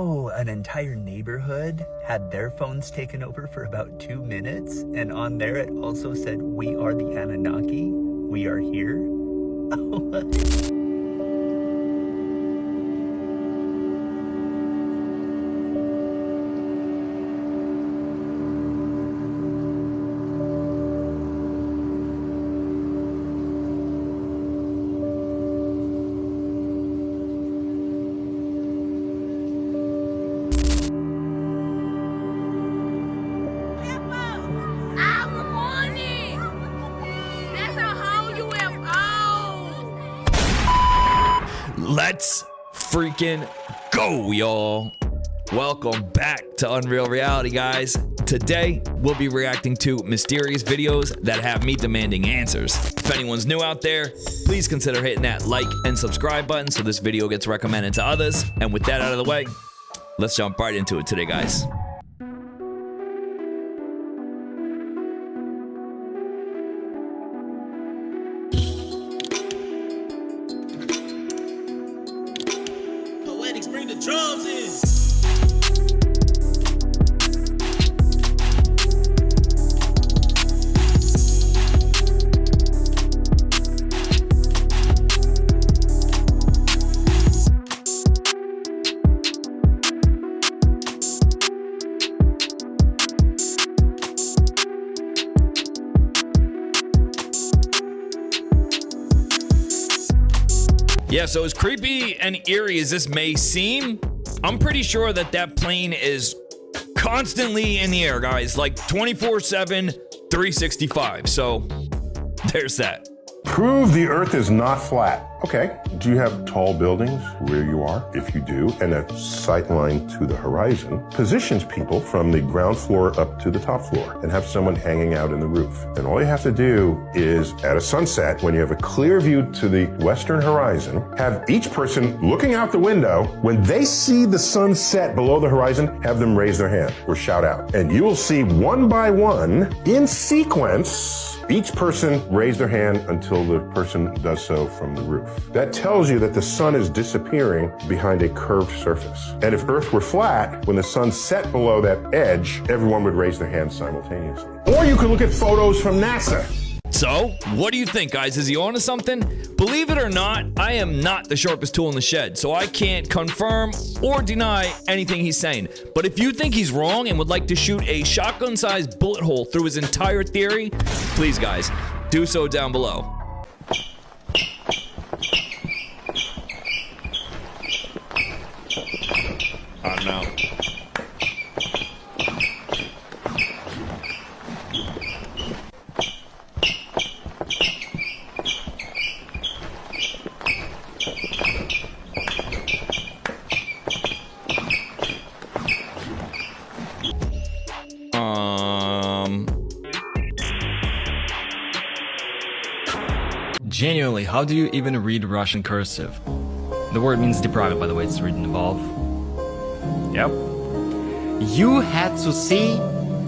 know an entire neighborhood had their phones taken over for about 2 minutes, and on there it also said, "We are the Anunnaki. We are here." Let's freaking go, y'all. Welcome back to Unreal Reality, guys. Today, we'll be reacting to mysterious videos that have me demanding answers. If anyone's new out there, please consider hitting that like and subscribe button so this video gets recommended to others. And with that out of the way, let's jump right into it today, guys. Bring the drums in. Yeah, so as creepy and eerie as this may seem, I'm pretty sure that that plane is constantly in the air, guys, like 24/7, 365. So there's that. Prove the Earth is not flat. Okay. Do you have tall buildings where you are? If you do, and a sight line to the horizon positions people from the ground floor up to the top floor and have someone hanging out in the roof. And all you have to do is, at a sunset, when you have a clear view to the western horizon, have each person looking out the window. When they see the sun set below the horizon, have them raise their hand or shout out. And you will see one by one, in sequence, each person raise their hand until the person does so from the roof. That tells you that the sun is disappearing behind a curved surface. And if Earth were flat, when the sun set below that edge, everyone would raise their hands simultaneously. Or you could look at photos from NASA. So, what do you think, guys? Is he onto something? Believe it or not, I am not the sharpest tool in the shed, so I can't confirm or deny anything he's saying. But if you think he's wrong and would like to shoot a shotgun-sized bullet hole through his entire theory, please, guys, do so down below. I don't know. Genuinely, how do you even read Russian cursive? The word means deprived, by the way, it's written above. Yep. You had to see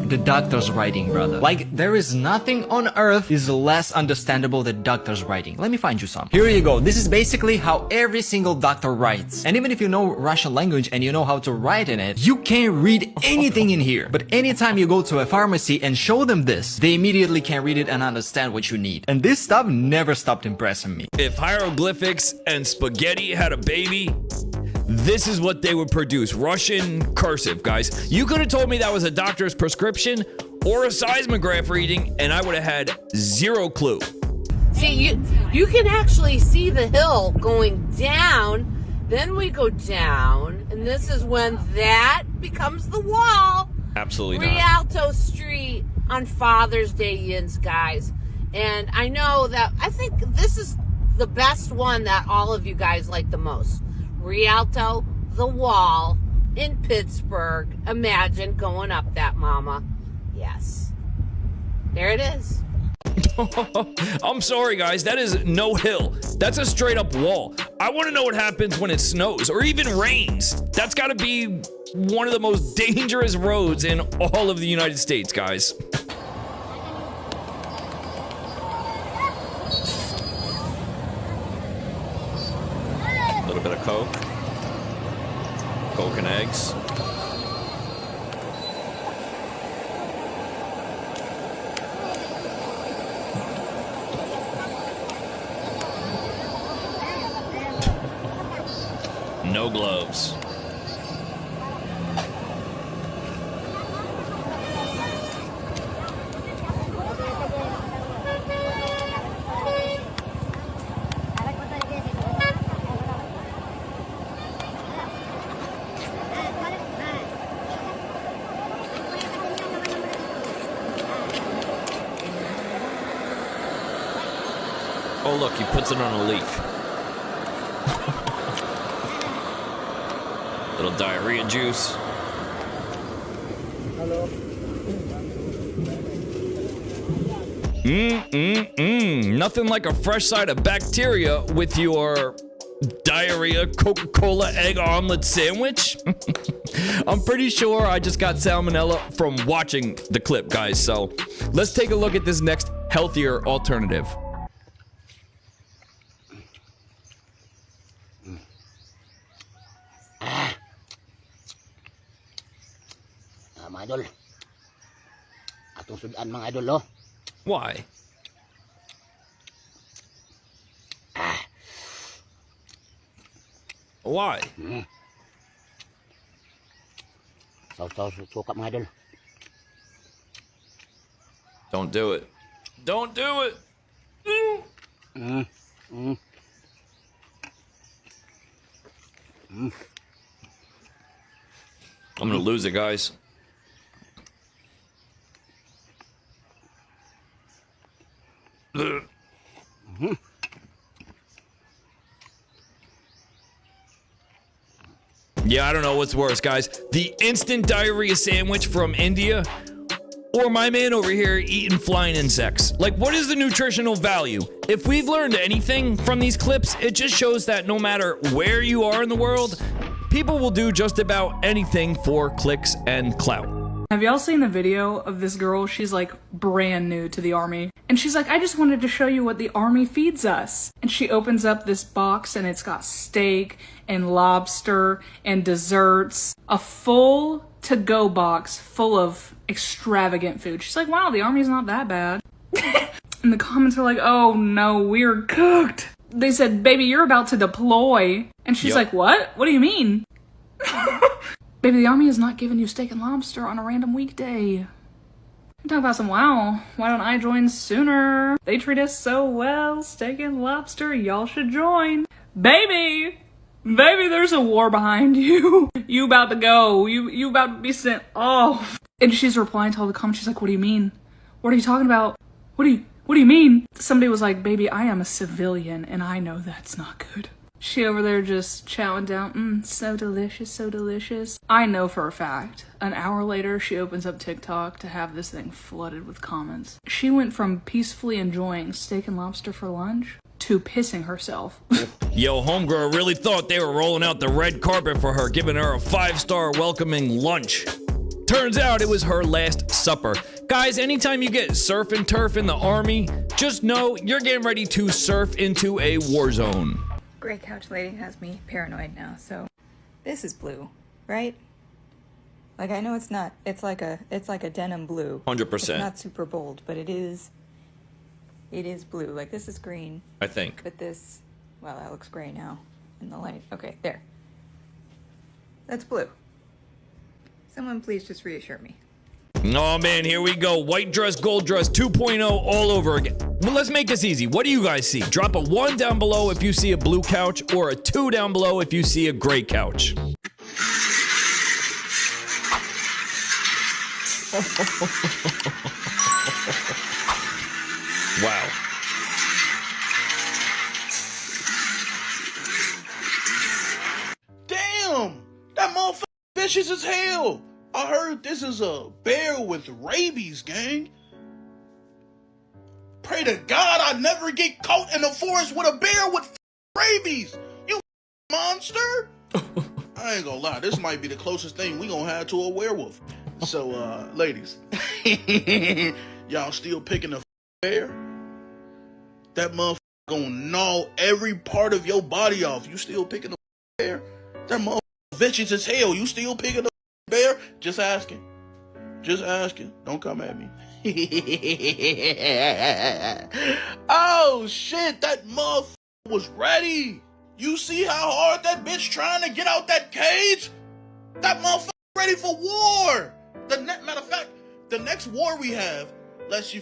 the doctor's writing, brother. Like, there is nothing on earth is less understandable than doctor's writing. Let me find you some. Here you go. This is basically how every single doctor writes. And even if you know Russian language and you know how to write in it, you can't read anything in here. But anytime you go to a pharmacy and show them this, they immediately can read it and understand what you need. And this stuff never stopped impressing me. If hieroglyphics and spaghetti had a baby, this is what they would produce. Russian cursive, guys. You could have told me that was a doctor's prescription or a seismograph reading, and I would have had zero clue. See, you can actually see the hill going down, then we go down, and this is when that becomes the wall. Absolutely not. Rialto Street on Father's Day, yins, guys. And I know that, I think this is the best one that all of you guys like the most. Rialto, the wall in Pittsburgh. Imagine going up that, mama. Yes. There it is. I'm sorry, guys. That is no hill. That's a straight up wall. I want to know what happens when it snows or even rains. That's got to be one of the most dangerous roads in all of the United States, guys. A little bit of Coke. Coke and eggs. No gloves. Oh, look, he puts it on a leaf. Little diarrhea juice. Nothing like a fresh side of bacteria with your diarrhea Coca-Cola egg omelet sandwich. I'm pretty sure I just got salmonella from watching the clip, guys. So let's take a look at this next healthier alternative. Mga idol, atong sudan mga idol, oh. Why? Why? Suka mga idol. Don't do it. Don't do it. I'm gonna lose it, guys. Yeah, I don't know what's worse, guys. The instant diarrhea sandwich from India, or my man over here eating flying insects. Like, what is the nutritional value? If we've learned anything from these clips, it just shows that no matter where you are in the world, people will do just about anything for clicks and clout. Have y'all seen the video of this girl? She's like brand new to the army. And she's like, I just wanted to show you what the army feeds us. And she opens up this box and it's got steak and lobster and desserts. A full to-go box full of extravagant food. She's like, wow, the army's not that bad. And the comments are like, oh no, we're cooked. They said, baby, you're about to deploy. And she's like, what? What do you mean? Baby, the army is not giving you steak and lobster on a random weekday. Talk about some, wow, why don't I join sooner? They treat us so well, steak and lobster, y'all should join. Baby, there's a war behind you. You about to go, you about to be sent off. And she's replying to all the comments, she's like, what do you mean? What are you talking about? What do you mean? Somebody was like, baby, I am a civilian and I know that's not good. She over there just chowing down, so delicious, so delicious. I know for a fact, an hour later, she opens up TikTok to have this thing flooded with comments. She went from peacefully enjoying steak and lobster for lunch to pissing herself. Yo, homegirl really thought they were rolling out the red carpet for her, giving her a 5-star welcoming lunch. Turns out it was her last supper. Guys, anytime you get surf and turf in the army, just know you're getting ready to surf into a war zone. Gray couch lady has me paranoid now, so this is blue, right? Like, I know it's not, it's like a denim blue. 100%. It's not super bold, but it is blue. Like, this is green. I think. But this, well, that looks gray now in the light. Okay, there. That's blue. Someone please just reassure me. Oh man, here we go. White dress, gold dress 2.0 all over again. But let's make this easy. What do you guys see? Drop a 1 down below if you see a blue couch, or a 2 down below if you see a gray couch. Wow. Damn! That motherfucker vicious as hell! I heard this is a bear with rabies, gang. Pray to God I never get caught in the forest with a bear with rabies! You monster! I ain't gonna lie, this might be the closest thing we gonna have to a werewolf. So, ladies, y'all still picking a bear? That motherfucker gonna gnaw every part of your body off. You still picking a bear? That motherfucker vicious as hell. You still picking up bear? Just asking. Just asking. Don't come at me. Oh shit, that motherfucker was ready. You see how hard that bitch trying to get out that cage? That motherfucker ready for war. Matter of fact, the next war we have, let's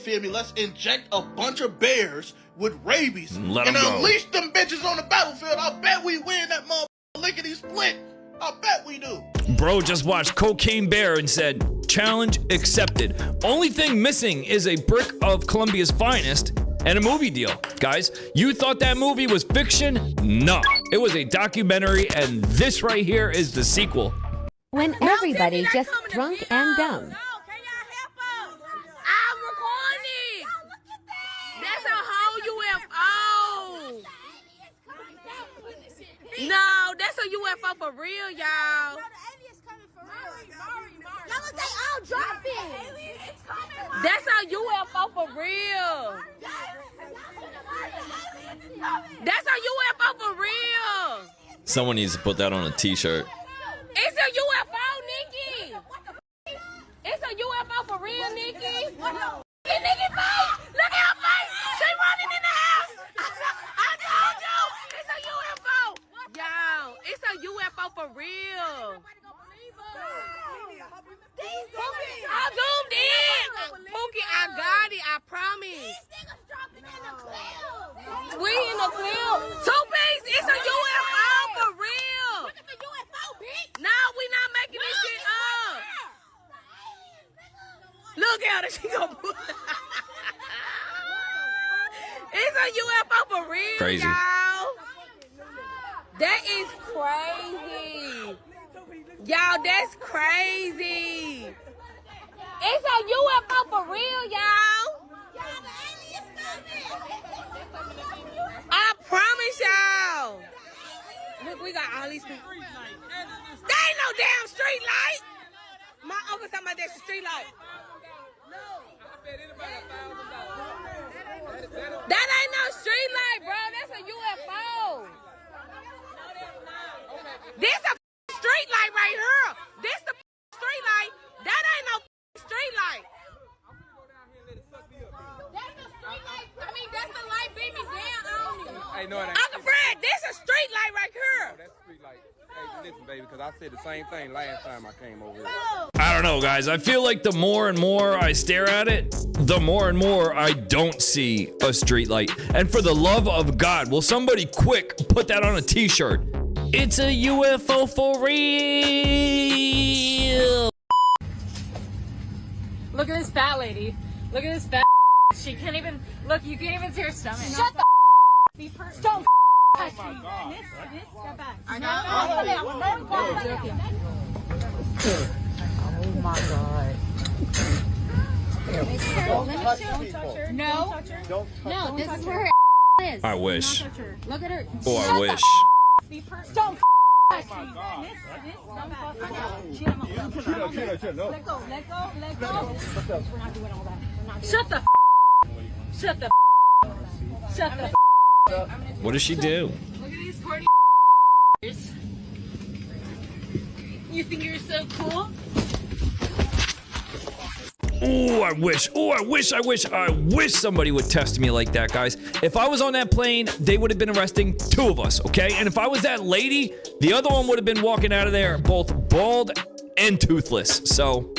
inject a bunch of bears with rabies and unleash them bitches on the battlefield. I bet we win that motherfucker lickety split. I bet we do. Bro just watched Cocaine Bear and said, challenge accepted. Only thing missing is a brick of Colombia's finest and a movie deal. Guys, you thought that movie was fiction? No, it was a documentary, and this right here is the sequel. When everybody just drunk and dumb. I'm recording. That's a whole UFO. No, that's a UFO for real, y'all. They all dropping. That's a UFO for real. That's a UFO for real. Someone needs to put that on a t-shirt. It's a UFO, Nikki. It's a UFO for real, Nikki. Look at Nikki's face. Look at her face. She running in the house. I told you. It's a UFO. Yo, it's a UFO for real. I zoomed in. Pookie, I got it. I promise. We in the field. Two-piece. It's a UFO for real. No, we not making this shit up. Look at her. She gonna put. It's a UFO for real, Crazy. y'all. That is crazy. Y'all, that's crazy. It's a UFO for real, y'all. I promise y'all. Look, we got all these people. There ain't no damn street light. My uncle talking about that's a street light. That ain't no street light, bro. That's a UFO. This a street light right here. This the street light. That ain't no street light. That's the street light. I mean, that's the light beaming down on me. Hey, no, it ain't. Uncle Fred, this a street light right here. Oh, that's street light. Hey, listen, baby, because I said the same thing last time I came over here. I don't know, guys. I feel like the more and more I stare at it, the more and more I don't see a street light. And for the love of God, will somebody quick put that on a t-shirt? It's a UFO for real. Look at this fat lady. Look at this fat. She can't even look. You can't even see her stomach. Shut the don't touch me. Step back. I know. Oh my God. Don't touch her. No. No, this is where her is. I wish. Look at her. Oh, I wish. Don't touch me. Let go. We're not doing all that. Shut the. Shut the. Shut the. What does she do? Look at these corny. You think you're so cool? Oh, I wish. Oh, I wish somebody would test me like that, guys. If I was on that plane, they would have been arresting 2 of us, okay? And if I was that lady, the other one would have been walking out of there both bald and toothless. So,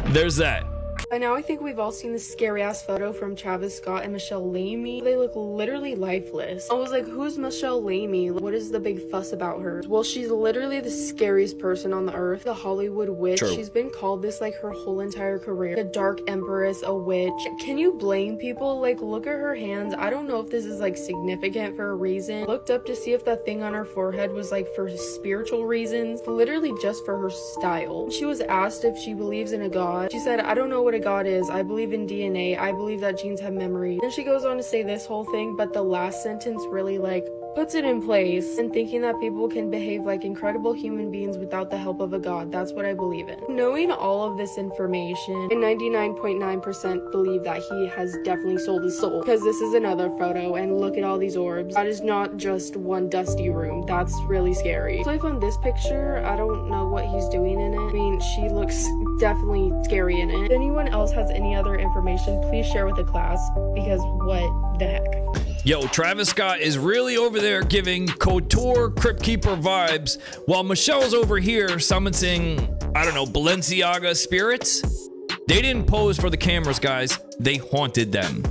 there's that. By now, I think we've all seen this scary-ass photo from Travis Scott and Michelle Lamey. They look literally lifeless. I was like, who's Michelle Lamey? What is the big fuss about her? Well, she's literally the scariest person on the earth. The Hollywood witch. True. She's been called this like her whole entire career. The dark empress, a witch. Can you blame people? Like, look at her hands. I don't know if this is like significant for a reason. Looked up to see if that thing on her forehead was like for spiritual reasons. Literally just for her style. She was asked if she believes in a god. She said, I don't know what a god is. I believe in DNA. I believe that genes have memory. Then she goes on to say this whole thing, but the last sentence really like puts it in place, and thinking that people can behave like incredible human beings without the help of a god. That's what I believe in. Knowing all of this information, I 99.9% believe that he has definitely sold his soul. Because this is another photo, and look at all these orbs. That is not just one dusty room. That's really scary. So I found this picture. I don't know what he's doing in it. I mean, she looks definitely scary in it. If anyone else has any other information, please share with the class, because what the heck? Yo, Travis Scott is really over there giving Couture Crypt Keeper vibes, while Michelle's over here summoning, I don't know, Balenciaga spirits. They didn't pose for the cameras, guys. They haunted them.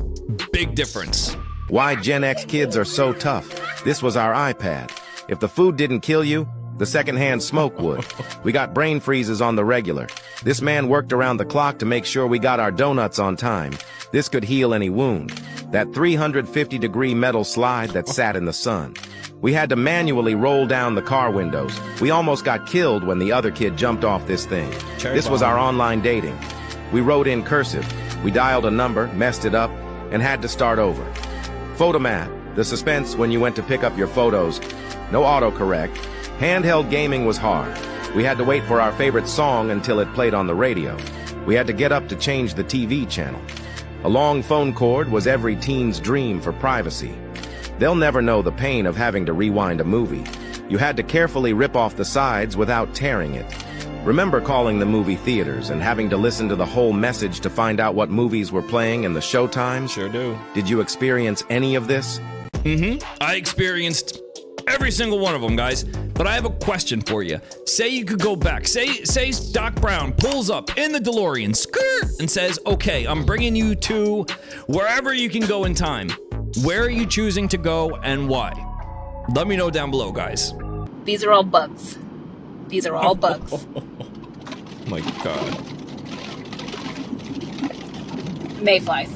Big difference. Why Gen X kids are so tough. This was our iPad. If the food didn't kill you, the secondhand smoke would. We got brain freezes on the regular. This man worked around the clock to make sure we got our donuts on time. This could heal any wound. That 350-degree metal slide that sat in the sun. We had to manually roll down the car windows. We almost got killed when the other kid jumped off this thing. This was our online dating. We wrote in cursive. We dialed a number, messed it up, and had to start over. Photomat, the suspense when you went to pick up your photos. No autocorrect. Handheld gaming was hard. We had to wait for our favorite song until it played on the radio. We had to get up to change the TV channel. A long phone cord was every teen's dream for privacy. They'll never know the pain of having to rewind a movie. You had to carefully rip off the sides without tearing it. Remember calling the movie theaters and having to listen to the whole message to find out what movies were playing in the showtimes? Sure do. Did you experience any of this? I experienced every single one of them, guys. But I have a question for you. Say you could go back. Say Doc Brown pulls up in the DeLorean, skirt, and says, okay, I'm bringing you to wherever you can go in time. Where are you choosing to go and why? Let me know down below, guys. These are all bugs. These are all bugs. My God. Mayflies.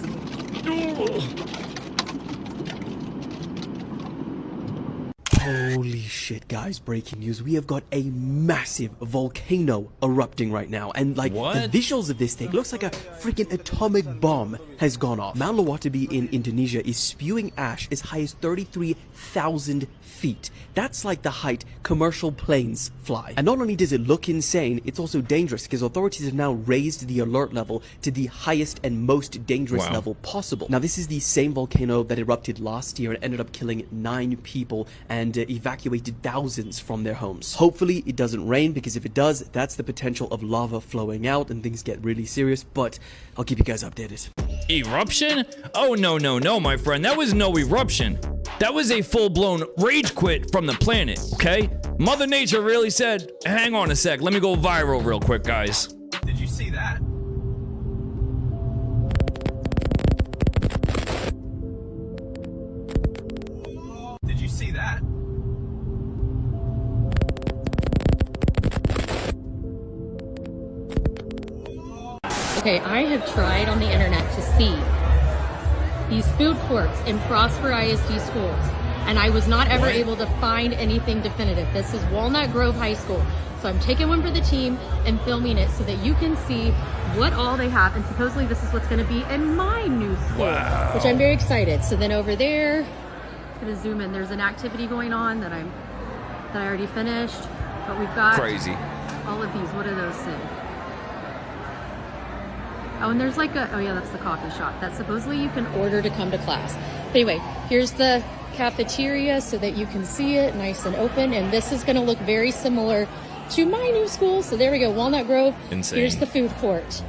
Holy shit, guys, breaking news. We have got a massive volcano erupting right now. And like, the visuals of this thing looks like a freaking atomic bomb has gone off. Mount Lawatabi in Indonesia is spewing ash as high as 33,000 feet. That's like the height commercial planes fly. And not only does it look insane, it's also dangerous because authorities have now raised the alert level to the highest and most dangerous level possible. Now, this is the same volcano that erupted last year and ended up killing 9 people and evacuated thousands from their homes. Hopefully it doesn't rain, because if it does, that's the potential of lava flowing out and things get really serious, but I'll keep you guys updated. Eruption? Oh, no, my friend. That was no eruption. That was a full-blown rage quit from the planet, okay? Mother Nature really said, hang on a sec, let me go viral real quick, guys. Did you see that? Did you see that? Okay, I have tried on the internet to see these food courts in Prosper ISD schools, and I was not ever able to find anything definitive. This is Walnut Grove High School, so I'm taking one for the team and filming it so that you can see what all they have, and supposedly this is what's going to be in my new school, which I'm very excited. So then over there, I'm going to zoom in. There's an activity going on that I already finished, but we've got crazy all of these. What do those say? Oh, and there's like oh yeah, that's the coffee shop that supposedly you can order to come to class. But anyway, here's the cafeteria so that you can see it nice and open. And this is going to look very similar to my new school. So there we go, Walnut Grove. Insane. Here's the food court.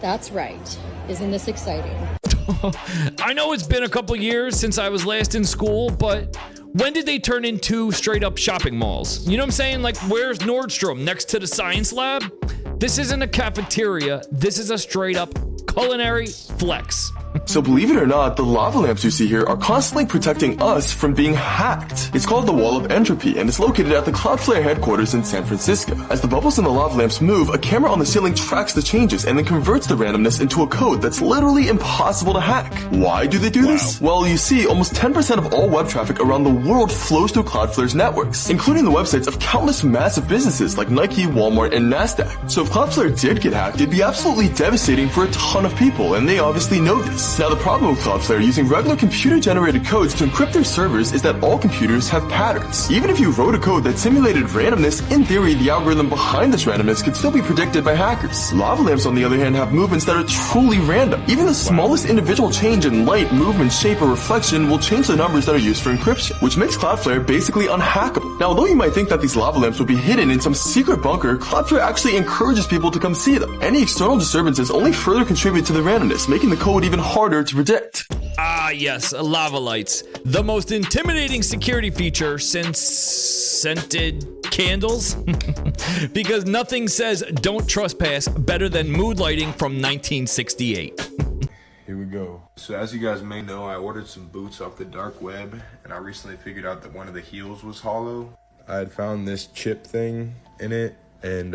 That's right. Isn't this exciting? I know it's been a couple years since I was last in school, but when did they turn into straight up shopping malls? You know what I'm saying? Like, where's Nordstrom next to the science lab? This isn't a cafeteria. This is a straight up culinary flex. So believe it or not, the lava lamps you see here are constantly protecting us from being hacked. It's called the Wall of Entropy, and it's located at the Cloudflare headquarters in San Francisco. As the bubbles in the lava lamps move, a camera on the ceiling tracks the changes and then converts the randomness into a code that's literally impossible to hack. Why do they do this? Well, you see, almost 10% of all web traffic around the world flows through Cloudflare's networks, including the websites of countless massive businesses like Nike, Walmart, and NASDAQ. So if Cloudflare did get hacked, it'd be absolutely devastating for a ton of people, and they obviously know this. randomness. Now the problem with Cloudflare using regular computer-generated codes to encrypt their servers is that all computers have patterns. Even if you wrote a code that simulated randomness, in theory the algorithm behind this randomness could still be predicted by hackers. Lava lamps, on the other hand, have movements that are truly random. Even the smallest individual change in light, movement, shape, or reflection will change the numbers that are used for encryption, which makes Cloudflare basically unhackable. Now, although you might think that these lava lamps would be hidden in some secret bunker, Cloudflare actually encourages people to come see them. Any external disturbances only further contribute to the randomness, making the code even harder to predict. Ah, yes, lava lights. The most intimidating security feature since scented candles. Because nothing says don't trespass better than mood lighting from 1968. Here we go. So as you guys may know, I ordered some boots off the dark web, and I recently figured out that one of the heels was hollow. I had found this chip thing in it, and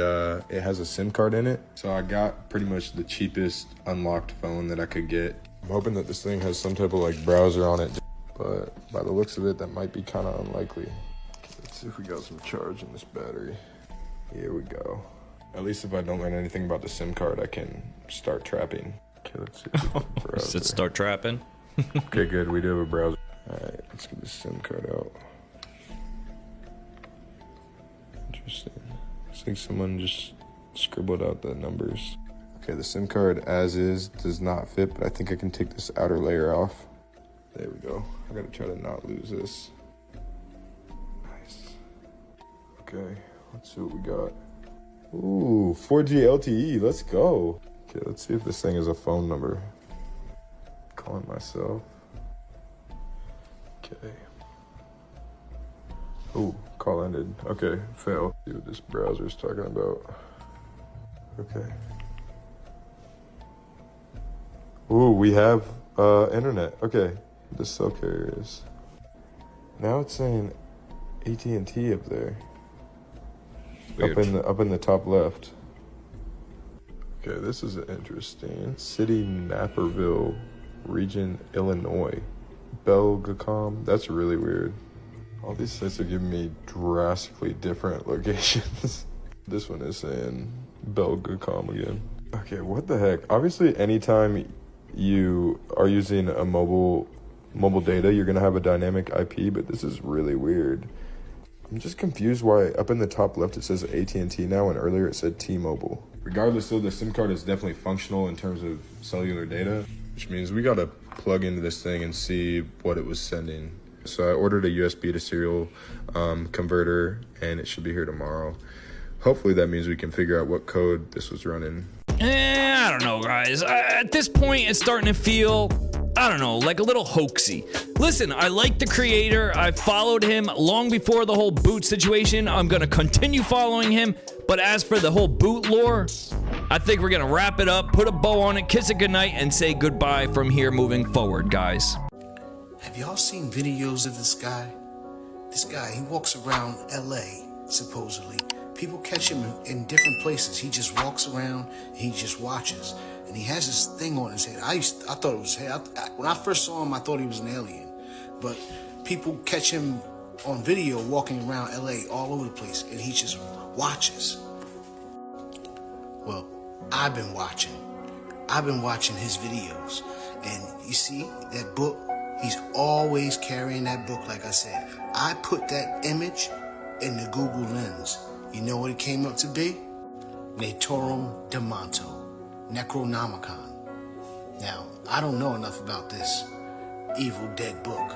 it has a SIM card in it. So I got pretty much the cheapest unlocked phone that I could get. I'm hoping that this thing has some type of like browser on it, but by the looks of it, that might be kind of unlikely. Okay, let's see if we got some charge in this battery. Here we go. At least if I don't learn anything about the SIM card, I can start trapping. Okay, let's see if we can browse. Let's start trapping. Okay, good. We do have a browser. All right, let's get the SIM card out. Interesting. Looks like someone just scribbled out the numbers. Okay, the SIM card as is does not fit, but I think I can take this outer layer off. There we go. I gotta try to not lose this. Nice. Okay, let's see what we got. Ooh, 4G LTE, let's go. Okay, let's see if this thing is a phone number. Calling myself. Okay. Ooh, call ended. Okay, fail. See what this browser is talking about. Okay. Ooh, we have internet. Okay, the cell carrier is. Now it's saying AT&T up there. Weird. Up in the top left. Okay, this is interesting. City Naperville, Region, Illinois. Belgacom. That's really weird. All these sites are giving me drastically different locations. This one is saying Belgacom again. Okay, what the heck? Obviously, anytime you are using a mobile data, you're gonna have a dynamic IP, but this is really weird. I'm just confused why up in the top left it says AT&T now and earlier it said T-Mobile. Regardless though, the SIM card is definitely functional in terms of cellular data, which means we gotta plug into this thing and see what it was sending. So I ordered a USB to serial converter, and it should be here tomorrow. Hopefully that means we can figure out what code this was running. I don't know, guys. At this point, it's starting to feel, I don't know, like a little hoaxy. Listen, I like the creator. I followed him long before the whole boot situation. I'm gonna continue following him. But as for the whole boot lore, I think we're gonna wrap it up, put a bow on it, kiss it goodnight, and say goodbye from here moving forward, guys. Have y'all seen videos of this guy? This guy, he walks around LA, supposedly. People catch him in different places. He just walks around, and he just watches. And he has this thing on his head. I thought it was his head. When I first saw him, I thought he was an alien. But people catch him on video walking around LA all over the place, and he just watches. Well, I've been watching his videos. And you see that book? He's always carrying that book, like I said. I put that image in the Google Lens. You know what it came up to be? Naturom Demonto, Necronomicon. Now, I don't know enough about this Evil Dead book,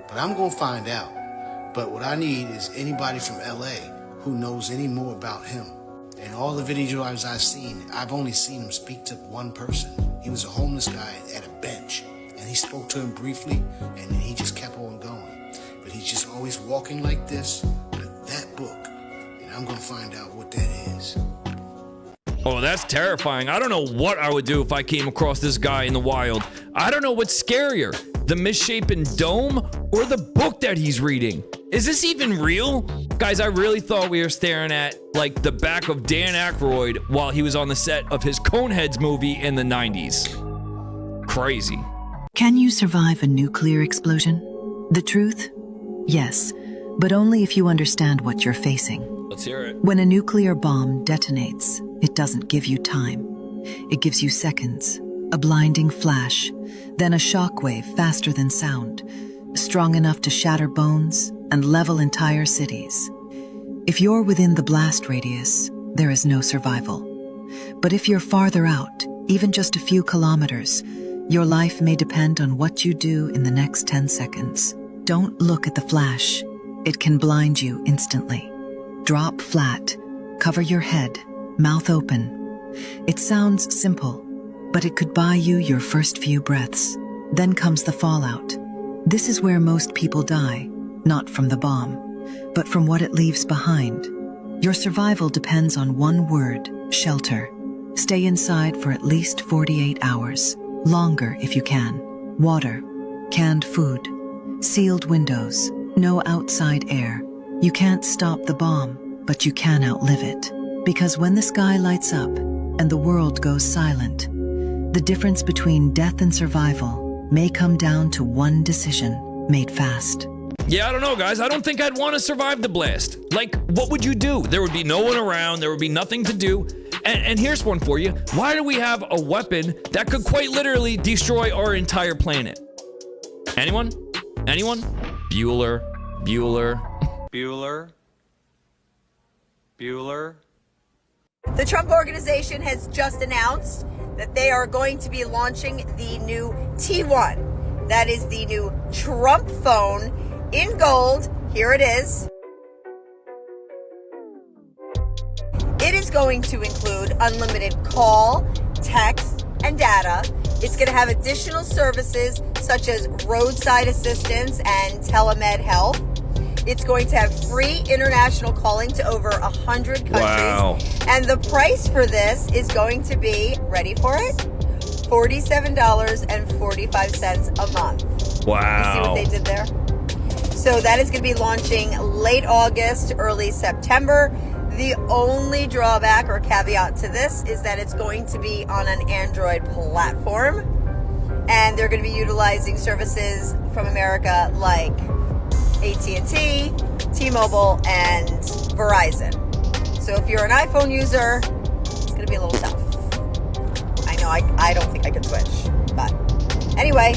but I'm gonna find out. But what I need is anybody from LA who knows any more about him. And all the videos I've seen, I've only seen him speak to one person. He was a homeless guy at a bench, and he spoke to him briefly, and then he just kept on going. But he's just always walking like this with that book. I'm gonna find out what that is. Oh, that's terrifying. I don't know what I would do if I came across this guy in the wild. I don't know what's scarier, the misshapen dome or the book that he's reading. Is this even real? Guys, I really thought we were staring at like the back of Dan Aykroyd while he was on the set of his Coneheads movie in the 90s. Crazy. Can you survive a nuclear explosion? The truth? Yes, but only if you understand what you're facing. Let's hear it. When a nuclear bomb detonates, it doesn't give you time. It gives you seconds, a blinding flash, then a shockwave faster than sound, strong enough to shatter bones and level entire cities. If you're within the blast radius, there is no survival. But if you're farther out, even just a few kilometers, your life may depend on what you do in the next 10 seconds. Don't look at the flash. It can blind you instantly. Drop flat, cover your head, mouth open. It sounds simple, but it could buy you your first few breaths. Then comes the fallout. This is where most people die, not from the bomb, but from what it leaves behind. Your survival depends on one word: shelter. Stay inside for at least 48 hours, longer if you can. Water, canned food, sealed windows, no outside air. You can't stop the bomb, but you can outlive it. Because when the sky lights up and the world goes silent, the difference between death and survival may come down to one decision made fast. Yeah, I don't know, guys. I don't think I'd want to survive the blast. Like, what would you do? There would be no one around. There would be nothing to do. And here's one for you. Why do we have a weapon that could quite literally destroy our entire planet? Anyone? Anyone? Bueller. The Trump Organization has just announced that they are going to be launching the new T1. That is the new Trump phone in gold. Here it is. It is going to include unlimited call, text, and data. It's going to have additional services such as roadside assistance and telemed health. It's going to have free international calling to over 100 countries. Wow. And the price for this is going to be, ready for it? $47.45 a month. Wow. You see what they did there? So that is going to be launching late August, early September. The only drawback or caveat to this is that it's going to be on an Android platform. And they're going to be utilizing services from America like AT&T, T-Mobile, and Verizon. So if you're an iPhone user, it's going to be a little tough. I know I don't think I can switch. But anyway,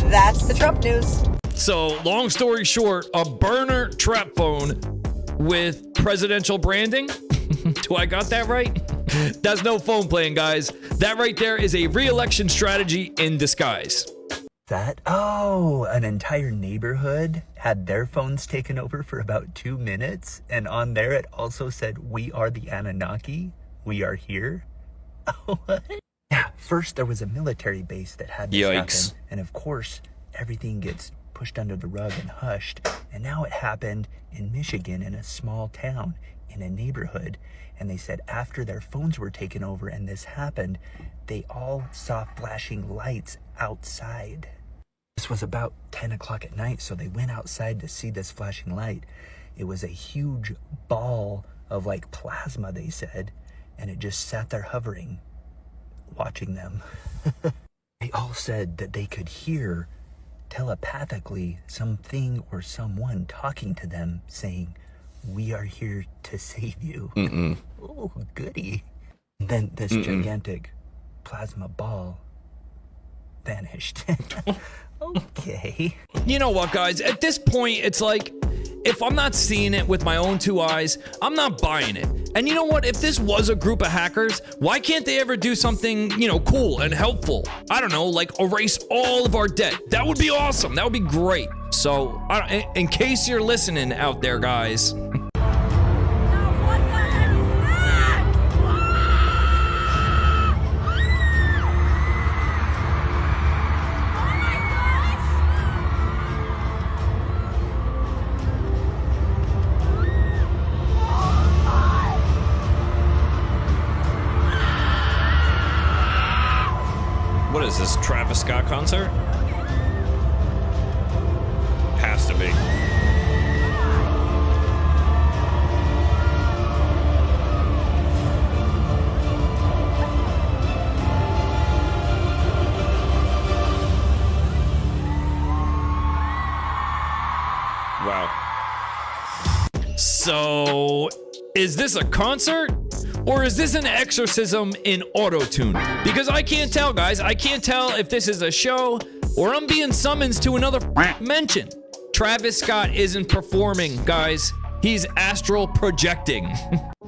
that's the Trump news. So, long story short, a burner trap phone with presidential branding. Do I got that right? That's no phone playing, guys. That right there is a re-election strategy in disguise. Oh, an entire neighborhood had their phones taken over for about 2 minutes, and on there it also said, "We are the Anunnaki. We are here." What? Yeah, first there was a military base that had this happen, and of course, everything gets pushed under the rug and hushed, and now it happened in Michigan in a small town, in a neighborhood, and they said after their phones were taken over and this happened, they all saw flashing lights outside. This was about 10 o'clock at night, so they went outside to see this flashing light. It was a huge ball of like plasma, they said, and it just sat there hovering, watching them. They all said that they could hear telepathically something or someone talking to them saying, "We are here to save you." Oh, goody. And then this gigantic plasma ball vanished. Okay. You know what, guys? At this point, it's like, if I'm not seeing it with my own two eyes, I'm not buying it. And you know what? If this was a group of hackers, why can't they ever do something, you know, cool and helpful? I don't know, like erase all of our debt. That would be awesome. That would be great. So, in case you're listening out there, guys. What is this, Travis Scott concert? Has to be. Wow. So, is this a concert? Or is this an exorcism in auto-tune? Because I can't tell, guys. I can't tell if this is a show or I'm being summoned to another mention. Travis Scott isn't performing, guys. He's astral projecting.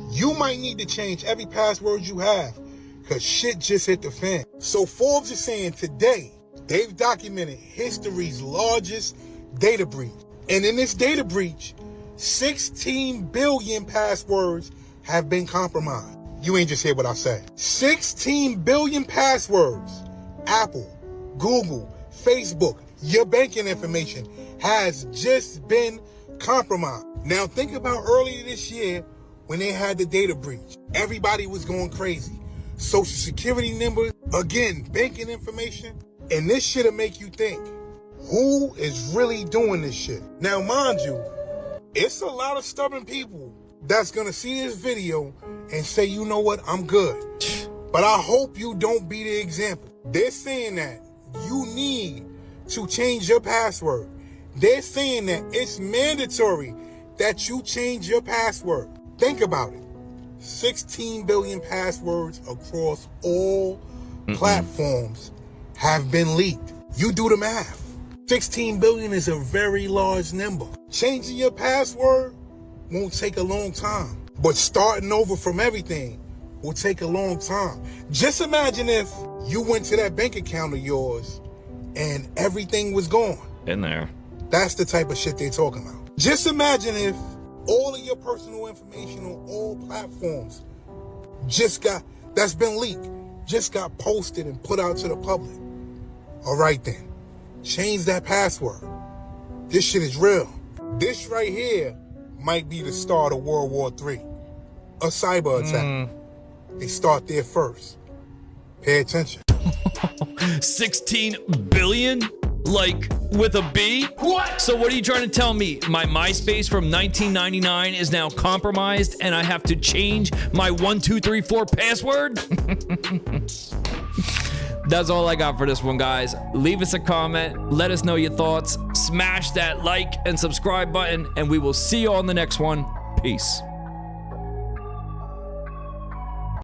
You might need to change every password you have, because shit just hit the fan. So Forbes is saying today, they've documented history's largest data breach. And in this data breach, 16 billion passwords have been compromised. You ain't just hear what I said. 16 billion passwords. Apple, Google, Facebook, your banking information has just been compromised. Now think about earlier this year when they had the data breach. Everybody was going crazy. Social security numbers, again, banking information. And this shit'll make you think, who is really doing this shit? Now, mind you, it's a lot of stubborn people that's gonna see this video and say, you know what, I'm good. But I hope you don't be the example. They're saying that you need to change your password. They're saying that it's mandatory that you change your password. Think about it. 16 billion passwords across all platforms have been leaked. You do the math. 16 billion is a very large number. Changing your password won't take a long time, but starting over from everything will take a long time. Just imagine if you went to that bank account of yours and everything was gone. In there. That's the type of shit they're talking about. Just imagine if all of your personal information on all platforms that's been leaked, just got posted and put out to the public. All right then, change that password. This shit is real. This right here might be the start of World War III, a cyber attack. They start there first. Pay attention. 16 billion? Like with a B? What? So what are you trying to tell me? My MySpace from 1999 is now compromised and I have to change my 1234 password? That's all I got for this one, guys. Leave us a comment. Let us know your thoughts. Smash that like and subscribe button, and we will see you on the next one. Peace.